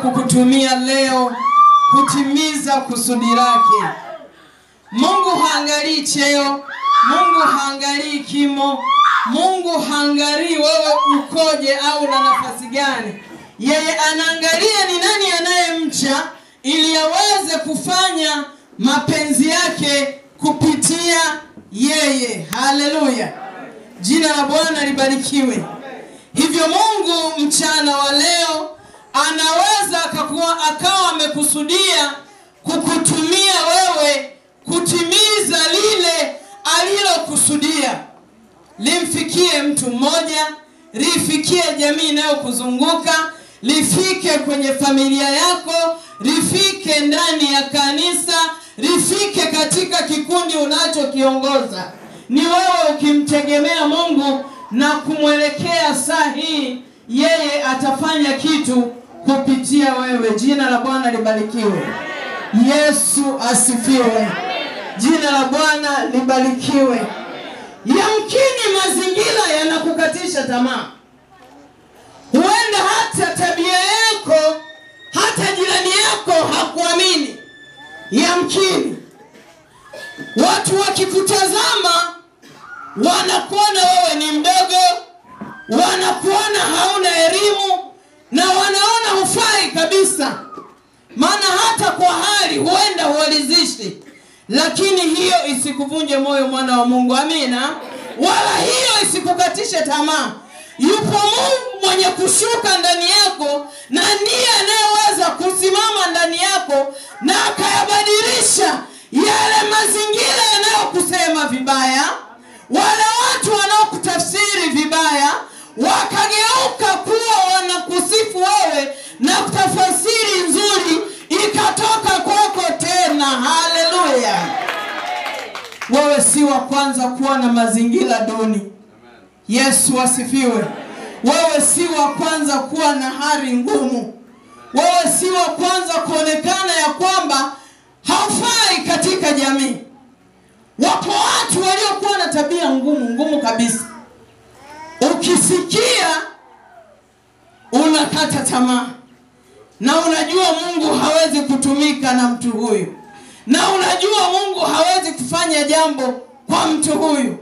kukutumia leo kutimiza kusudi lake. Mungu haangalii cheo, Mungu haangalii kimo, Mungu haangalii wewe ukoje au na nafasi gani. Yeye anaangalia ni nani anayemcha ili aweze kufanya mapenzi yake kupitia yeye. Haleluya. Jina la Bwana libarikiwe. Hivyo Mungu mchana wa leo anaweza akawa amekusudia kukutumia wewe kutimiza lile alilokusudia. Limfikie mtu mmoja, lifikie jamii inayokuzunguka, lifike kwenye familia yako, lifike ndani ya kanisa, lifike katika kikundi unachokiongoza. Ni wewe ukimtegemea Mungu na kumwelekea sahihi, yeye atafanya kitu kupitia wewe. Jina la Bwana libarikiwe. Yesu asifiwe. Jina la Bwana libarikiwe. Yamkini mazingira yanakukatisha tamaa. Huenda hata tabia yako, hata jirani yako hakuamini. Yamkini watu wakikutazama wanakuona wewe ni mdogo, wanakuona hauna elimu, na wanaona hufai kabisa. Maana hata kwa hali huenda huwalizishi. Lakini hiyo isikuvunje moyo, mwana wa Mungu. Amina. Wala hiyo isikukatishe tamaa. Yupo Mungu mwenye kushuka ndani yako, na ndiye anayeweza kusimama ndani yako na akayabadilisha yale mazingira yanayokusema vibaya, wale watu wanaokutafsiri vibaya, wakageuka kuwa wanakusifu wewe, na kutafsiri nzuri ikatoka kwako tena. Haleluya. Wewe si wa kwanza kuwa na mazingira duni. Yesu asifiwe. Wewe si wa kwanza kuwa na hali ngumu. Wewe si wa kwanza kuonekana ya kwamba haufai katika jamii. Wapo watu waliokuwa na tabia ngumu kabisa. Ukisikia unakata tamaa, na unajua Mungu hawezi kutumika na mtu huyu, na unajua Mungu hawezi kufanya jambo kwa mtu huyu.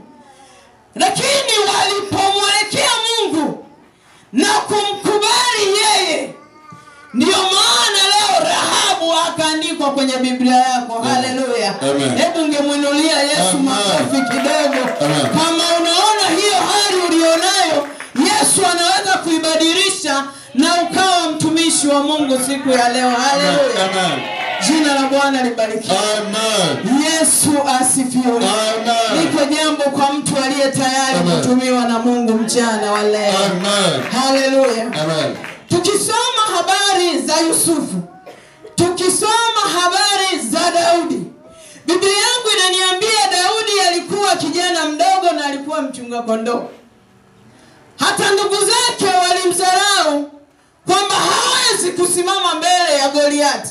Lakini walipomwelekea Mungu na kumkubali yeye, ndio maana leo Rahabu akaandikwa kwenye Biblia yako. Haleluya. Hebu ungemwinulia Yesu makofi kidogo. Kama unaona hiyo hali ulionayo, Yesu anaweza kuibadilisha na ukawa mtumishi wa Mungu siku ya leo. Haleluya. Jina la Bwana libarikiwe. Yesu asifiwe. Liko jambo kwa mtu aliye tayari kutumiwa na Mungu mchana wa leo. Haleluya. Tukisoma habari za Yusufu, tukisoma habari za Daudi, Biblia yangu inaniambia Daudi alikuwa kijana mdogo na alikuwa mchunga kondoo. Hata ndugu zake walimdharau kwamba hawezi kusimama mbele ya Goliati.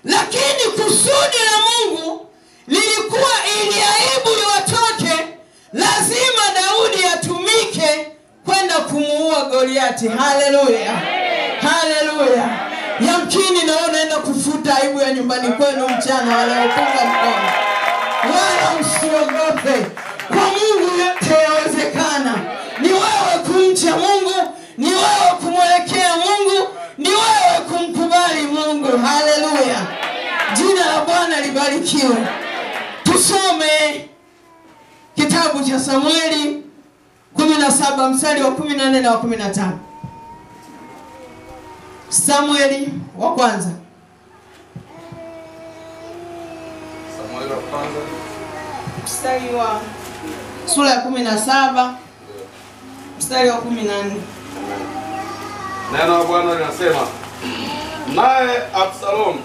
Lakini kusudi la Mungu lilikuwa ili aibu iwatoke, lazima Daudi atumike kwenda kumuua Goliati. Haleluya. Haleluya. Yamkini naona enda kufuta aibu ya nyumbani kwenu mchana wa leo. Punga mkono. Wala usiogope. Kwa Mungu yote yawezekana. Ni wewe kumcha Mungu, ni wewe kumwelekea Mungu, ni wewe kumkubali Mungu. Haleluya. Jina la Bwana libarikiwe. Tusome kitabu cha Samueli 17 mstari wa 14 na wa 15. Samueli wa kwanza. Samueli wa kwanza mstari wa sura ya 17 mstari wa 14. Neno la Bwana linasema, naye Absalom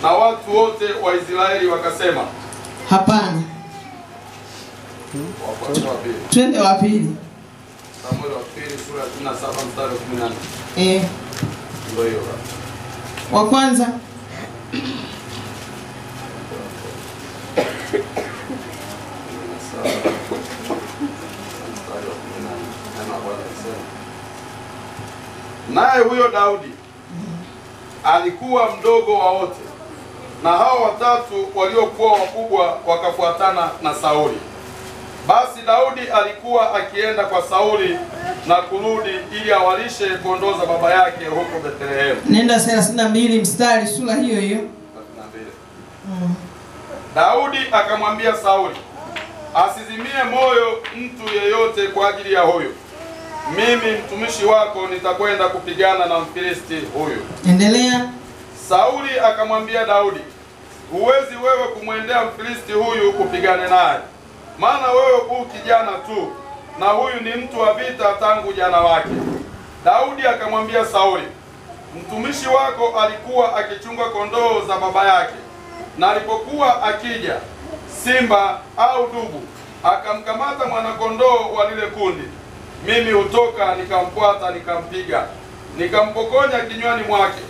na watu wote wa Israeli wakasema. Hapana. Twende wa pili. Samueli wa pili sura ya 17 mstari wa 14. Ndio hiyo. Wa kwanza. Naye huyo Daudi alikuwa mdogo wa wote, na hao watatu waliokuwa wakubwa wakafuatana na Sauli. Basi Daudi alikuwa akienda kwa Sauli na kurudi ili awalishe kondoo za baba yake huko Bethlehemu. Nenda 32 mstari sura hiyo hiyo. 32. Daudi akamwambia Sauli, asizimie moyo mtu yeyote kwa ajili ya huyu. Mimi mtumishi wako nitakwenda kupigana na Mfilisti huyu. Endelea. Sauli akamwambia Daudi, huwezi wewe kumwendea Mfilisti huyu kupigane naye, maana wewe u kijana tu, na huyu ni mtu wa vita tangu jana wake. Daudi akamwambia Sauli, mtumishi wako alikuwa akichunga kondoo za baba yake, na alipokuwa akija simba au dubu akamkamata mwanakondoo wa lile kundi, mimi hutoka nikamfuata, nikampiga, nikampokonya kinywani mwake,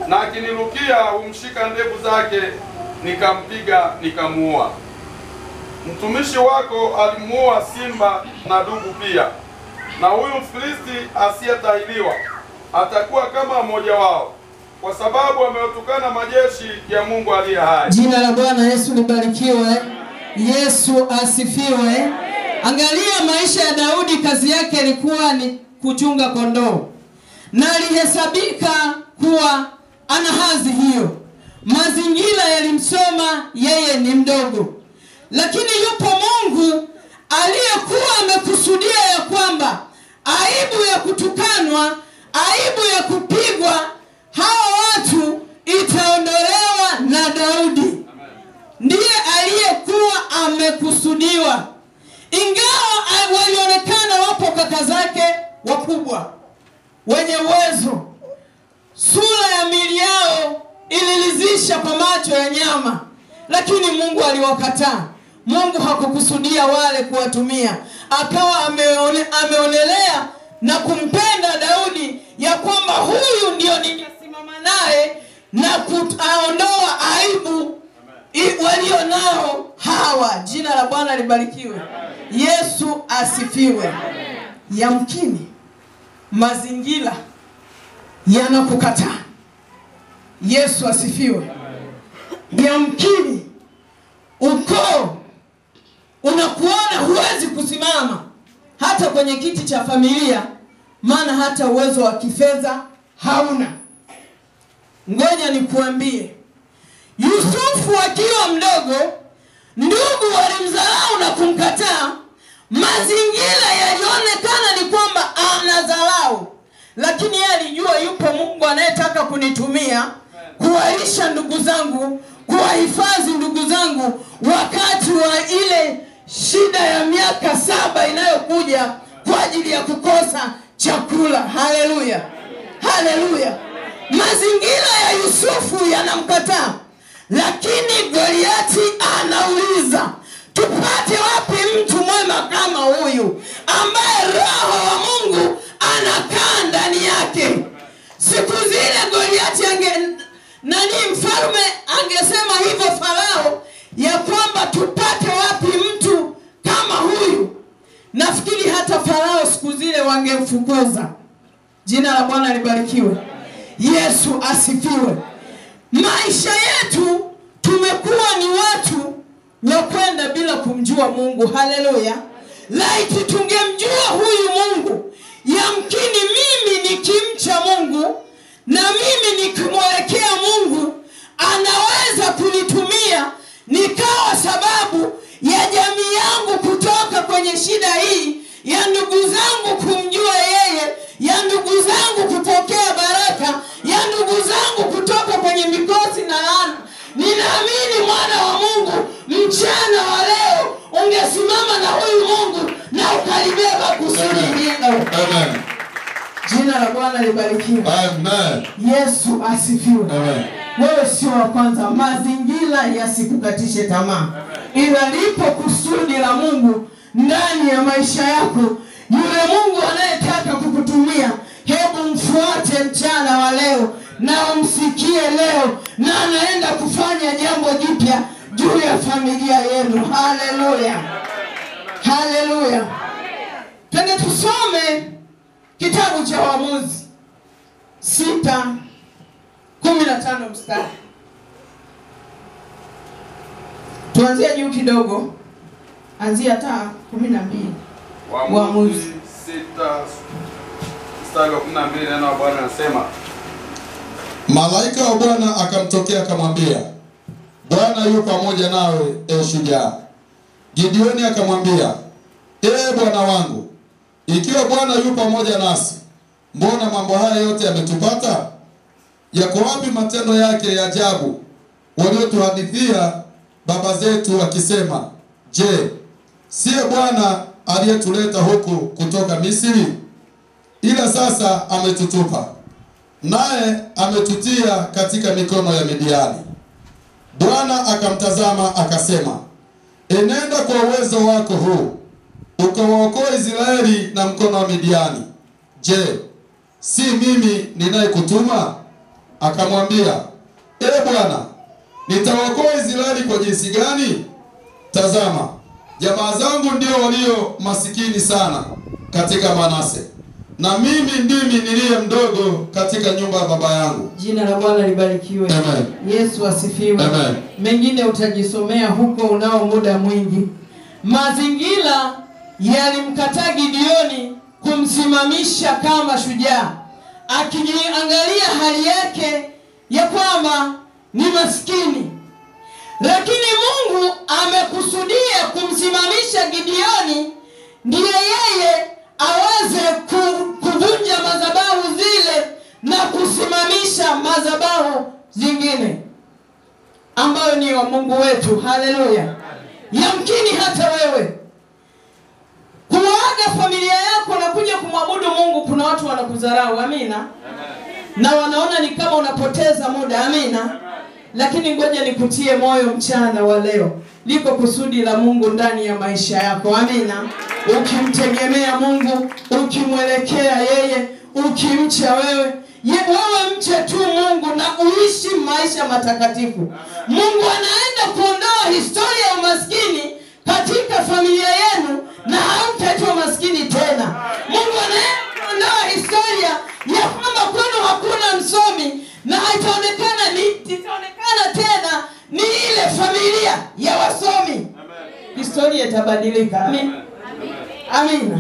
na akinirukia humshika ndevu zake, nikampiga, nikamuua. Mtumishi wako alimuua simba na dubu pia, na huyu Mfilisti asiyetahiriwa atakuwa kama mmoja wao, kwa sababu amewatukana majeshi ya Mungu aliye hai. Jina la Bwana Yesu libarikiwe. Yesu asifiwe. Angalia maisha ya Daudi, kazi yake ilikuwa ni kuchunga kondoo, na alihesabika kuwa ana hadhi hiyo. Mazingira yalimsoma yeye ni mdogo, lakini yupo Mungu aliyekuwa amekusudia ya kwamba aibu ya kutukanwa, aibu ya kupigwa hawa watu itaondolewa na Daudi. Ndiye aliyekuwa amekusudiwa. Ingawa walionekana wapo kaka zake wakubwa wenye uwezo, sura ya miili yao ililizisha kwa macho ya nyama, lakini Mungu aliwakataa. Mungu hakukusudia wale kuwatumia, akawa ameonelea na kumpenda Daudi ya kwamba huyu ndio ningesimama naye na kuondoa aibu walio nao hawa. Jina la Bwana libarikiwe. Yesu asifiwe. Yamkini mazingira yanakukataa. Yesu asifiwe. Yamkini ukoo unakuona huwezi kusimama hata kwenye kiti cha familia, maana hata uwezo wa kifedha hauna. Ngoja nikuambie, Yusufu akiwa mdogo, ndugu walimdharau na kumkataa. Mazingira yalionekana ni kwamba anadharau, lakini yeye alijua yupo Mungu anayetaka kunitumia kuwalisha ndugu zangu, kuwahifadhi ndugu zangu wakati wa ile shida ya miaka 7 inayokuja kwa ajili ya kukosa chakula. Haleluya, haleluya. Mazingira ya Yusufu yanamkataa, lakini Goliati anauliza, tupate wapi mtu mwema kama huyu ambaye Roho wa Mungu anakaa ndani yake? Siku zile Goliati mfalme angesema hivyo Farao, ya kwamba tupate wapi mtu kama huyu, nafikiri hata Farao siku zile wangemfukuza. Jina la Bwana libarikiwe. Yesu asifiwe. Maisha yetu tumekuwa ni watu wa kwenda bila kumjua Mungu. Haleluya. Laiti tungemjua huyu Mungu, yamkini mimi nikimcha Mungu na mimi nikimwelekea Mungu, anaweza kunitumia nikawa sababu ya jamii yangu kutoka kwenye shida hii, ya ndugu zangu kumjua yeye, ya ndugu zangu kupokea baraka, ya ndugu zangu kutoka kwenye mikosi na laana. Ninaamini mwana wa Mungu mchana wa leo ungesimama na huyu Mungu na ukalibeba kusudi hilo. Amen. Jina la Bwana libarikiwe. Amen. Yesu asifiwe. Amen. Wewe sio wa kwanza. Mazingira yasikukatishe tamaa, ila lipo kusudi la Mungu ndani ya maisha yako. Yule Mungu anayetaka kukutumia, hebu mfuate mchana wa leo na umsikie leo, na anaenda kufanya jambo jipya juu ya familia yenu. Haleluya, haleluya. Twende tusome kitabu cha Waamuzi 15 mstari. Tuanzie juu kidogo. Anzia hata 12. Waamuzi 6 mstari wa 12, neno la Bwana anasema, malaika wa Bwana akamtokea akamwambia, Bwana yu pamoja nawe, e shujaa. Gideoni akamwambia, Bwana wangu, ikiwa Bwana yu pamoja nasi, mbona mambo haya yote yametupata? Yako wapi matendo yake ya ajabu waliotuhadithia baba zetu wakisema, je, siye Bwana aliyetuleta huku kutoka Misri? Ila sasa ametutupa, naye ametutia katika mikono ya Midiani. Bwana akamtazama akasema, enenda kwa uwezo wako huu, ukawaokoa Israeli na mkono wa Midiani. Je, si mimi ninayekutuma? Akamwambia, Bwana, nitawaokoa Israeli kwa jinsi gani? Tazama, jamaa zangu ndio walio masikini sana katika Manase, na mimi ndimi niliye mdogo katika nyumba ya baba yangu. Jina la Bwana libarikiwe. Amen. Yesu asifiwe. Amen. Mengine utajisomea huko, unao muda mwingi. Mazingira yalimkataa Gideoni kumsimamisha kama shujaa, akijiangalia hali yake ya kwamba ni maskini. Lakini Mungu amekusudia kumsimamisha Gideoni, ndiye yeye aweze kuvunja madhabahu zile na kusimamisha madhabahu zingine ambayo ni wa Mungu wetu. Haleluya. Yamkini hata wewe kuaga familia yako na kuja kumwabudu Mungu, kuna watu wanakudharau. Amina. Na wanaona ni kama unapoteza muda. Amina. Lakini ngoja nikutie moyo mchana wa leo, liko kusudi la Mungu ndani ya maisha yako. Amina. Ukimtegemea Mungu, ukimwelekea yeye, ukimcha wewe mche tu Mungu na uishi maisha matakatifu, Mungu anaenda kuondoa historia ya umaskini katika familia yenu na hautaitwa maskini tena. Mungu anaenda kuondoa historia ya kwamba kwenu hakuna msomi na itaonekana tena ni ile familia ya wasomi. Amen. Historia itabadilika. Amen. Amina.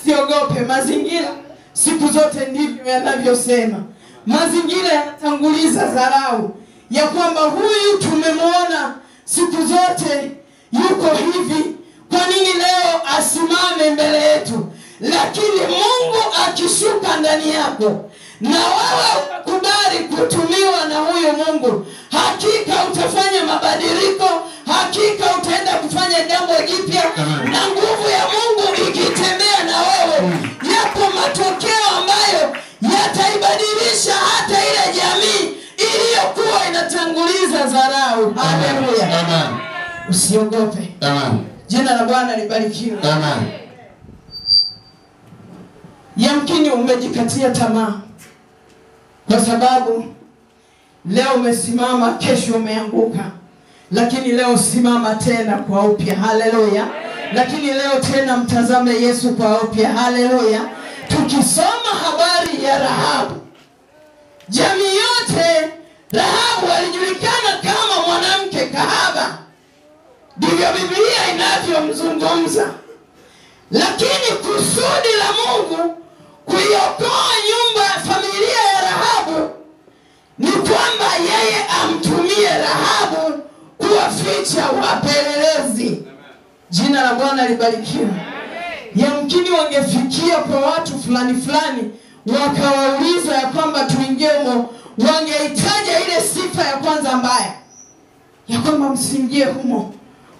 Usiogope mazingira. Siku zote ndivyo yanavyosema. Mazingira yanatanguliza dharau ya kwamba huyu tumemwona siku zote yuko hivi, kwa nini leo asimame mbele yetu? Lakini Mungu akishuka ndani yako na wewe ukubali kutumiwa na huyo Mungu, hakika utafanya mabadiliko, hakika utaenda kufanya jambo jipya, na nguvu ya Mungu ikitembea na wewe, yapo matokeo ambayo yataibadilisha hata ile jamii iliyokuwa inatanguliza dharau. Haleluya. Amen. Usiogope. Amen. Jina la Bwana libarikiwe. Amen. Yamkini umejikatia tamaa kwa sababu leo umesimama, kesho umeanguka. Lakini leo simama tena kwa upya. Haleluya. Lakini leo tena mtazame Yesu kwa upya. Haleluya. Tukisoma habari ya Rahabu, jamii yote Rahabu alijulikana kama mwanamke kahaba, ndivyo Biblia inavyomzungumza. Lakini kusudi la Mungu kuiokoa familia ya Rahabu ni kwamba yeye amtumie Rahabu kuwaficha wapelelezi. Jina la Bwana libarikiwe. Yamkini wangefikia kwa watu fulani wakawauliza ya kwamba tuingie humo, wangeitaja ile sifa ya kwanza mbaya ya kwamba msiingie humo.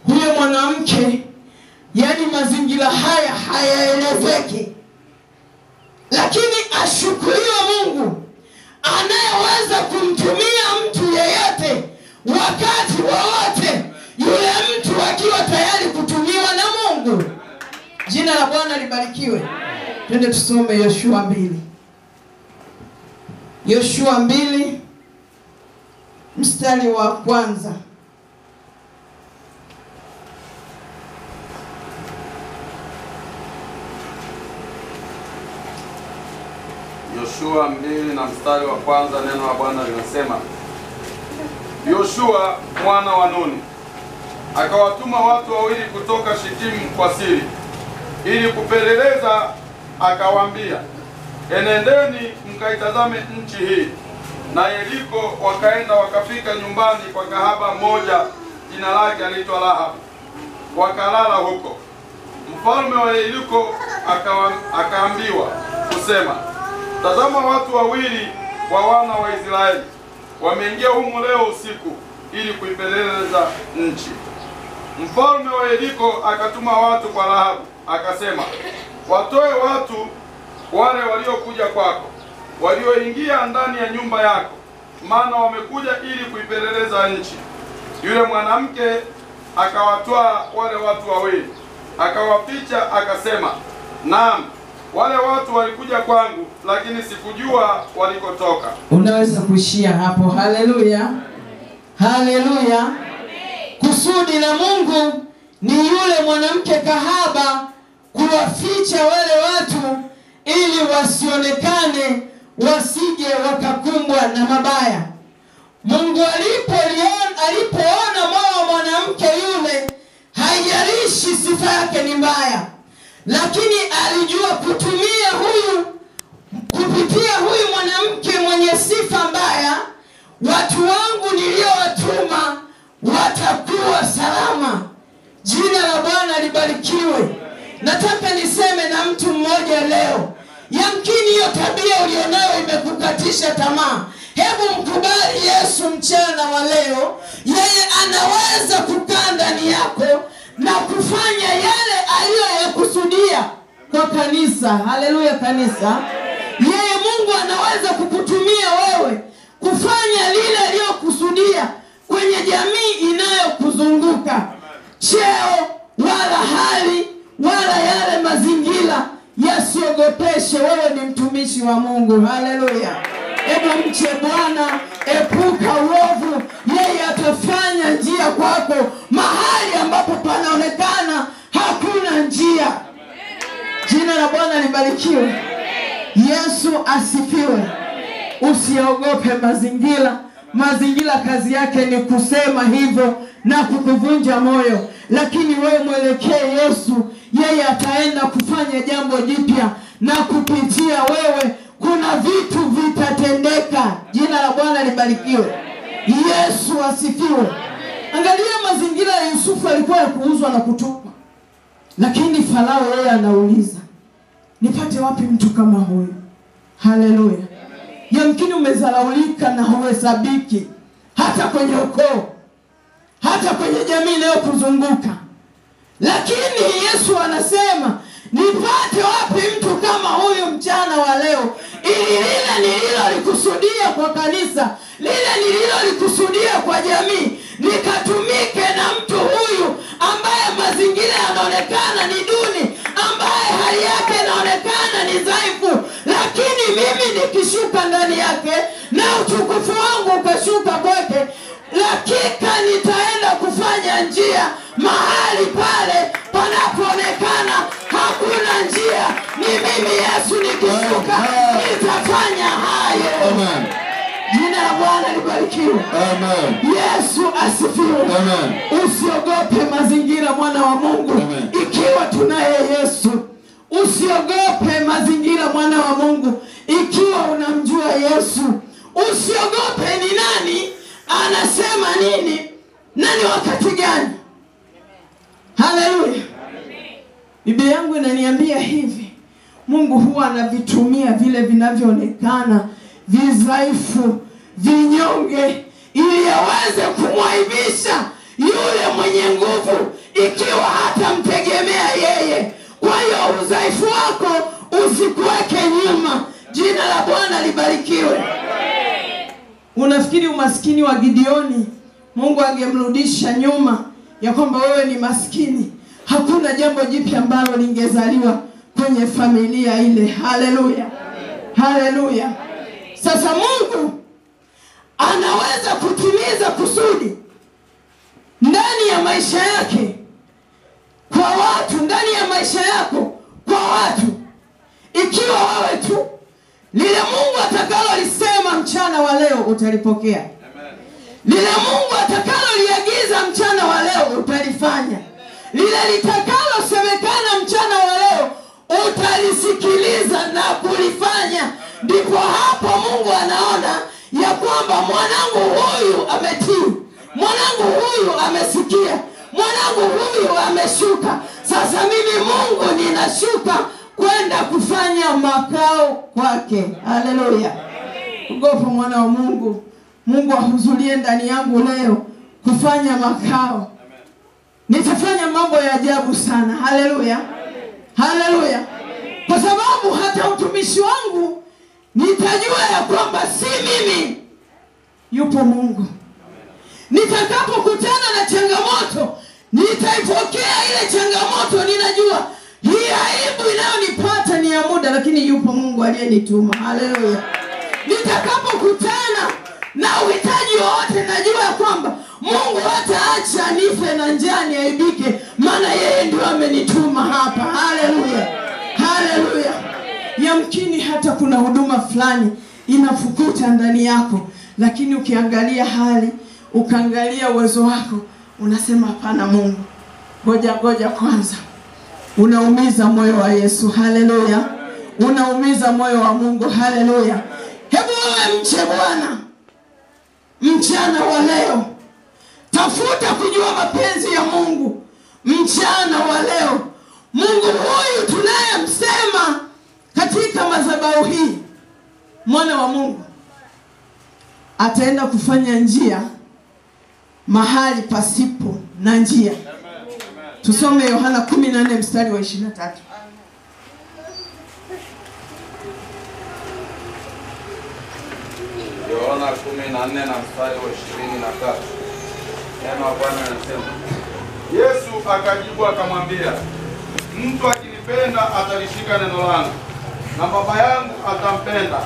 Huyo mwanamke, yani mazingira haya hayaelezeki, lakini ashukuriwe Mungu anayeweza kumtumia mtu yeyote wakati wowote, yule mtu akiwa tayari kutumiwa na Mungu. Jina la Bwana libarikiwe. Twende tusome Yoshua 2. Yoshua 2 mstari wa kwanza. Yoshua 2 na mstari wa kwanza, neno la Bwana linasema, Yoshua mwana wa Nuni akawatuma watu wawili kutoka Shitimu kwa siri ili kupeleleza, akawaambia, enendeni mkaitazame nchi hii. Na Yeriko wakaenda wakafika nyumbani kwa kahaba mmoja, jina lake aliitwa Rahabu, wakalala huko. Mfalme wa Yeriko akaambiwa kusema, tazama, watu wawili wa wana wa Israeli wameingia humu leo usiku ili kuipeleleza nchi. Mfalme wa Yeriko akatuma watu kwa Rahabu, akasema, watoe watu wale waliokuja kwako, walioingia ndani ya nyumba yako, maana wamekuja ili kuipeleleza nchi. Yule mwanamke akawatoa wale watu wawili, akawaficha, akasema, naam, wale watu walikuja kwangu, lakini sikujua walikotoka. Unaweza kuishia hapo. Haleluya, haleluya. Kusudi la Mungu ni yule mwanamke kahaba kuwaficha wale watu ili wasionekane, wasije wakakumbwa na mabaya. Mungu alipoona moyo wa mwanamke yule, haijalishi sifa yake ni mbaya, lakini alijua kupitia huyu mwanamke mwenye sifa mbaya, watu wangu niliowatuma watakuwa salama. Jina la Bwana libarikiwe. Nataka niseme na mtu mmoja leo, yamkini hiyo tabia ulionayo imekukatisha tamaa. Hebu mkubali Yesu mchana wa leo. Yeye anaweza kukaa ndani yako na kufanya yale aliyoyakusudia kwa kanisa. Haleluya kanisa. Yeye Mungu anaweza kukutumia wewe kufanya lile aliyokusudia kwenye jamii inayokuzunguka. Cheo wala hali wala yale mazingira yasiogopeshe. Wewe ni mtumishi wa Mungu. Haleluya. Hebu mche Bwana, epuka uovu. Yeye atafanya njia kwako mahali ambapo panaonekana hakuna njia. Jina la Bwana libarikiwe. Yesu asifiwe. Usiogope mazingira. Mazingira kazi yake ni kusema hivyo na kukuvunja moyo, lakini wewe mwelekee Yesu. Yeye ataenda kufanya jambo jipya, na kupitia wewe kuna vitu vitatendeka. Jina la Bwana libarikiwe. Yesu asifiwe. Angalia mazingira ya Yusufu, alikuwa ya kuuzwa na kutupwa, lakini Farao yeye anauliza, nipate wapi mtu kama huyu? Haleluya. Yamkini umezalaulika na huhesabiki, hata kwenye ukoo, hata kwenye jamii inayokuzunguka, lakini Yesu anasema, nipate wapi mtu kama huyu mchana wa leo, ili lile nililolikusudia kwa kanisa, lile nililolikusudia kwa jamii, nikatumike na mtu huyu ambaye mazingira yanaonekana ni duni, ambaye hali yake inaonekana ni dhaifu, lakini mimi nikishuka ndani yake na utukufu wangu ukashuka kwake, hakika nitaenda kufanya njia mahali pale panapoonekana hakuna njia. Ni mimi Yesu nikishuka nitafanya hayo. Amen. Jina la Bwana libarikiwe. Amen. Yesu asifiwe. Amen. Usiogope mazingira, mwana wa Mungu. Amen. Ikiwa tunaye Yesu. Usiogope mazingira, mwana wa Mungu, ikiwa unamjua Yesu. Usiogope ni nani, anasema nini, nani wakati gani. Haleluya. Biblia yangu inaniambia hivi, Mungu huwa anavitumia vile vinavyoonekana vidhaifu, vinyonge, ili aweze kumwaibisha yule mwenye nguvu, ikiwa hatamtegemea yeye. Kwa hiyo udhaifu wako usikuweke nyuma. Jina la Bwana libarikiwe. Unafikiri umaskini wa Gideoni Mungu angemrudisha nyuma, ya kwamba wewe ni maskini? Hakuna jambo jipya ambalo lingezaliwa kwenye familia ile. Haleluya. Haleluya. Sasa Mungu anaweza kutimiza kusudi ndani ya maisha yake kwa watu, ndani ya maisha yako kwa watu, ikiwa wewe tu lile Mungu leo utalipokea. Lile Mungu atakaloliagiza mchana wa leo utalifanya. Lile litakalosemekana mchana wa leo utalisikiliza na kulifanya. Ndipo hapo Mungu anaona ya kwamba mwanangu huyu ametii, mwanangu huyu amesikia, mwanangu huyu ameshuka. Sasa mimi Mungu ninashuka kwenda kufanya makao kwake. Haleluya. Ogopa mwana wa Mungu. Mungu ahuzulie ndani yangu leo kufanya makao. Nitafanya mambo ya ajabu sana. Haleluya. Haleluya. Kwa sababu hata utumishi wangu nitajua ya kwamba si mimi, yupo Mungu. Nitakapokutana na changamoto, nitaipokea ile changamoto, ninajua hii aibu inayonipata ni ya muda, lakini yupo Mungu aliyenituma. Haleluya. Nitakapokutana na uhitaji wote, najua ya kwamba Mungu hataacha nife na njaa niaibike, maana yeye ndio amenituma hapa. Haleluya. Haleluya. Yamkini hata kuna huduma fulani inafukuta ndani yako, lakini ukiangalia hali, ukaangalia uwezo wako, unasema hapana Mungu, ngoja kwanza. Unaumiza moyo wa Yesu. Haleluya. Unaumiza moyo wa Mungu. Haleluya. Hebu wewe mche Bwana mchana wa leo. Tafuta kujua mapenzi ya Mungu mchana wa leo. Mungu huyu tunayemsema katika madhabahu hii, mwana wa Mungu, ataenda kufanya njia mahali pasipo na njia. Tusome Yohana 14 mstari wa 23. Yohana 14 na mstari wa 23. Neno la Bwana linasema, Yesu akajibu akamwambia, mtu akinipenda atalishika neno langu, na Baba yangu atampenda,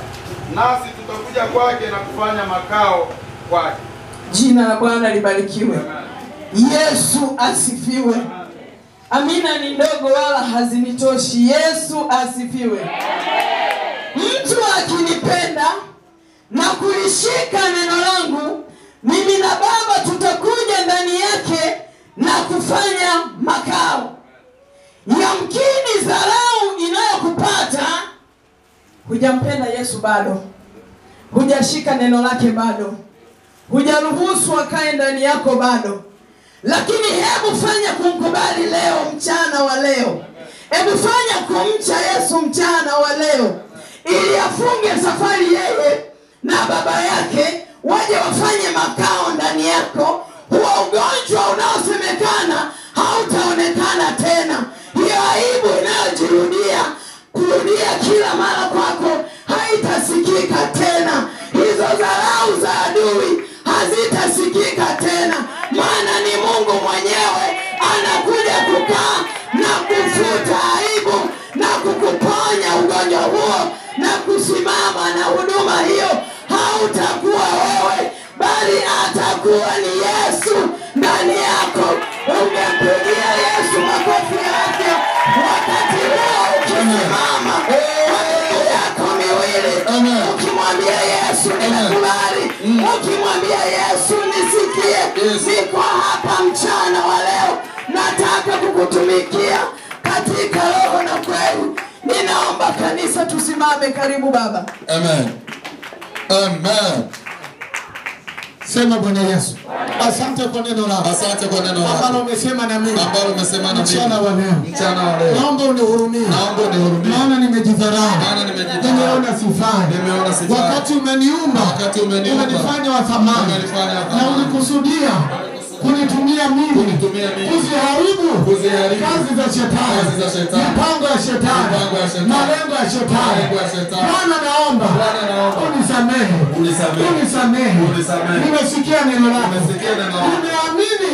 nasi tutakuja kwake na kufanya makao kwake. Jina la Bwana libarikiwe. Amen. Yesu asifiwe. Amen. Amina ni ndogo wala hazinitoshi. Yesu asifiwe. Amen. Mtu akinipenda na kulishika neno langu, mimi na Baba tutakuja ndani yake na kufanya makao. Yamkini dharau inayokupata, hujampenda Yesu bado, hujashika neno lake bado, hujaruhusu akae ndani yako bado. Lakini hebu fanya kumkubali leo mchana wa leo. Hebu fanya kumcha Yesu mchana wa leo, ili afunge safari yeye na Baba yake waje wafanye makao ndani yako. Huo ugonjwa unaosemekana hautaonekana tena. Hiyo aibu inayojirudia kurudia kila mara kwako haitasikika tena. Hizo dharau za adui hazitasikika tena, maana ni Mungu mwenyewe anakuja kukaa na kufuta aibu na kukuponya ugonjwa huo na kusimama na huduma hiyo. Hautakuwa wewe, bali atakuwa ni Yesu ndani yako. Ungempigia Yesu makofi yake wakati leo ukisimama kwa miguu yako miwili, ukimwambia Yesu ninakubali, ukimwambia Yesu nisikie, niko hapa mchana wa leo, nataka kukutumikia katika roho na kweli. Ninaomba kanisa tusimame. Karibu Baba. Amen. Amen. Sema Bwana Yesu, asante kwa neno lako. Asante kwa neno lako ambalo umesema na mimi. Ambalo umesema na mimi. Mchana wa leo. Mchana wa leo. Naomba unihurumie. Naomba unihurumie. Maana nimejidharau. Maana nimejidharau. Nimeona sifai. Nimeona sifai. Wakati umeniumba. Wakati umeniumba. Umenifanya wa thamani. Umenifanya wa thamani. Na ulikusudia kunitumia mimi. Kuziharibu kazi za shetani. Mipango ya shetani. Malengo ya shetani. Bwana naomba. Unisamehe. Nimesikia neno lako. Nimeamini.